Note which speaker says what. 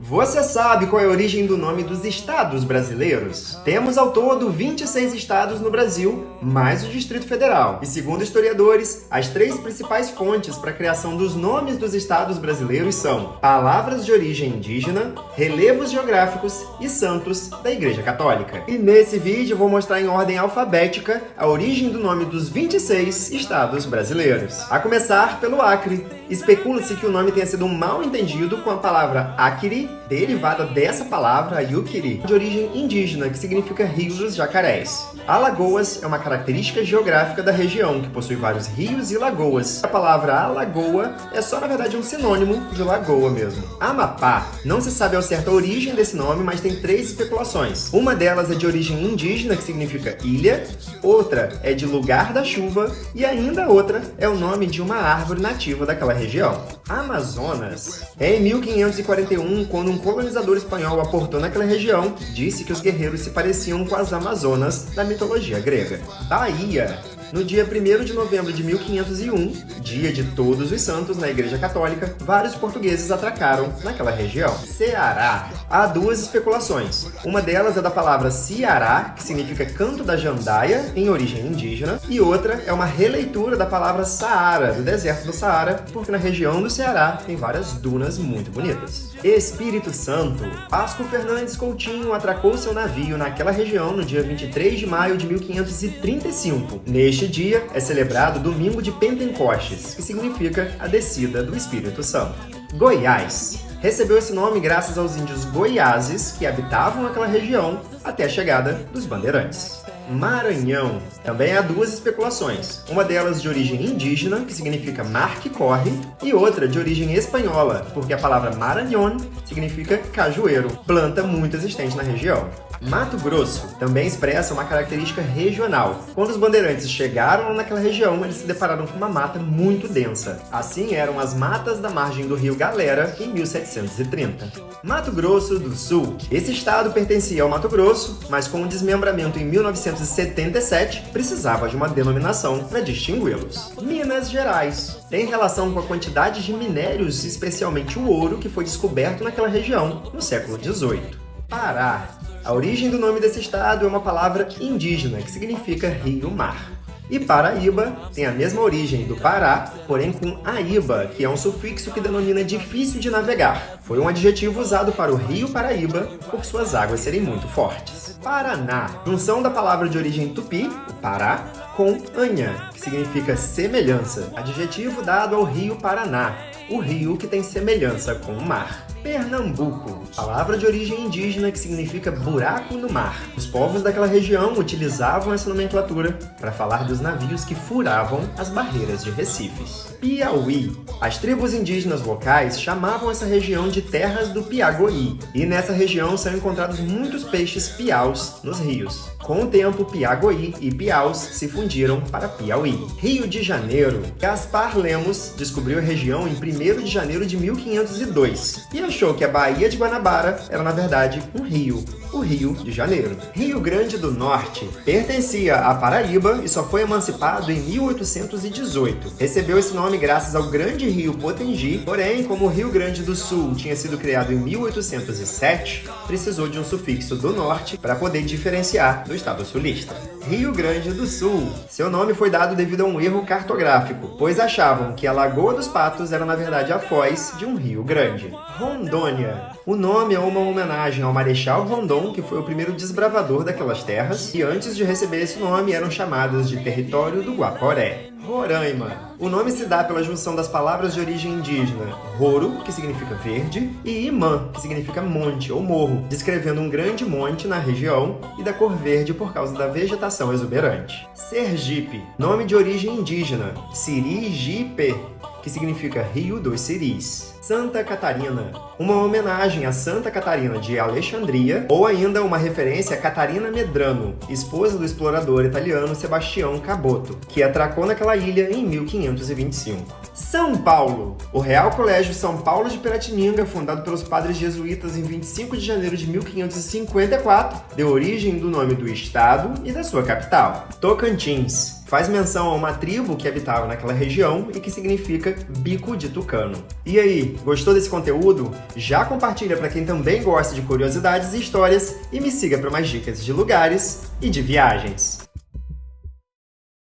Speaker 1: Você sabe qual é a origem do nome dos estados brasileiros? Temos ao todo 26 estados no Brasil, mais o Distrito Federal. E segundo historiadores, as três principais fontes para a criação dos nomes dos estados brasileiros são palavras de origem indígena, relevos geográficos e santos da Igreja Católica. E nesse vídeo eu vou mostrar em ordem alfabética a origem do nome dos 26 estados brasileiros. A começar pelo Acre. Especula-se que o nome tenha sido mal entendido com a palavra Acre, derivada dessa palavra Yuquiri, de origem indígena, que significa Rio dos Jacarés. Alagoas é uma característica geográfica da região, que possui vários rios e lagoas. A palavra alagoa é só, na verdade, um sinônimo de lagoa mesmo. Amapá. Não se sabe ao certo a origem desse nome, mas tem três especulações. Uma delas é de origem indígena, que significa ilha, outra é de lugar da chuva, e ainda outra é o nome de uma árvore nativa daquela região. Amazonas. Em 1541, quando um colonizador espanhol aportou naquela região, disse que os guerreiros se pareciam com as Amazonas da mitologia grega. Bahia. No dia 1º de novembro de 1501, dia de Todos os Santos na Igreja Católica, vários portugueses atracaram naquela região. Ceará. Há duas especulações. Uma delas é da palavra Ceará, que significa canto da jandaia, em origem indígena, e outra é uma releitura da palavra Saara, do deserto do Saara, porque na região do Ceará tem várias dunas muito bonitas. Espírito Santo. Vasco Fernandes Coutinho atracou seu navio naquela região no dia 23 de maio de 1535. Neste dia é celebrado Domingo de Pentecostes, que significa a descida do Espírito Santo. Goiás. Recebeu esse nome graças aos índios goiáses que habitavam aquela região até a chegada dos bandeirantes. Maranhão. Também há duas especulações. Uma delas de origem indígena, que significa mar que corre, e outra de origem espanhola, porque a palavra Marañón significa cajueiro, planta muito existente na região. Mato Grosso também expressa uma característica regional. Quando os bandeirantes chegaram naquela região, eles se depararam com uma mata muito densa. Assim eram as matas da margem do rio Galera em 1730. Mato Grosso do Sul. Esse estado pertencia ao Mato Grosso, mas com o desmembramento em 1977, precisava de uma denominação para distingui-los. Minas Gerais. Tem relação com a quantidade de minérios, especialmente o ouro, que foi descoberto naquela região no século XVIII. Pará. A origem do nome desse estado é uma palavra indígena, que significa rio-mar. E Paraíba tem a mesma origem do Pará, porém com Aíba, que é um sufixo que denomina difícil de navegar. Foi um adjetivo usado para o rio Paraíba por suas águas serem muito fortes. Paraná. Junção da palavra de origem tupi, o Pará, com anha, que significa semelhança. Adjetivo dado ao rio Paraná, o rio que tem semelhança com o mar. Pernambuco. Palavra de origem indígena que significa buraco no mar. Os povos daquela região utilizavam essa nomenclatura para falar dos navios que furavam as barreiras de recifes. Piauí. As tribos indígenas locais chamavam essa região de terras do Piagoí, e nessa região são encontrados muitos peixes piaus nos rios. Com o tempo, Piagoí e Piaus se fundiram para Piauí. Rio de Janeiro. Gaspar Lemos descobriu a região em 1º de janeiro de 1502 e achou que a Baía de Guanabara era, na verdade, um rio, o Rio de Janeiro. Rio Grande do Norte. Pertencia à Paraíba e só foi emancipado em 1818. Recebeu esse nome graças ao grande rio Potengi, porém, como o Rio Grande do Sul tinha sido criado em 1807, precisou de um sufixo do norte para poder diferenciar do estado sulista. Rio Grande do Sul. Seu nome foi dado devido a um erro cartográfico, pois achavam que a Lagoa dos Patos era, na verdade, a foz de um rio grande. Rondônia. O nome é uma homenagem ao Marechal Rondon, que foi o primeiro desbravador daquelas terras, e antes de receber esse nome eram chamadas de Território do Guaporé. Roraima. O nome se dá pela junção das palavras de origem indígena Roro, que significa verde, e Imã, que significa monte ou morro, descrevendo um grande monte na região e da cor verde por causa da vegetação exuberante. Sergipe. Nome de origem indígena Siri-Jipe, que significa Rio dos Siris. Santa Catarina. Uma homenagem a Santa Catarina de Alexandria, ou ainda uma referência a Catarina Medrano, esposa do explorador italiano Sebastião Caboto, que atracou naquela ilha em 1525. São Paulo. O Real Colégio São Paulo de Piratininga, fundado pelos padres jesuítas em 25 de janeiro de 1554, deu origem do nome do estado e da sua capital. Tocantins. faz menção a uma tribo que habitava naquela região e que significa bico de tucano. E aí, gostou desse conteúdo? Já compartilha para quem também gosta de curiosidades e histórias e me siga para mais dicas de lugares e de viagens.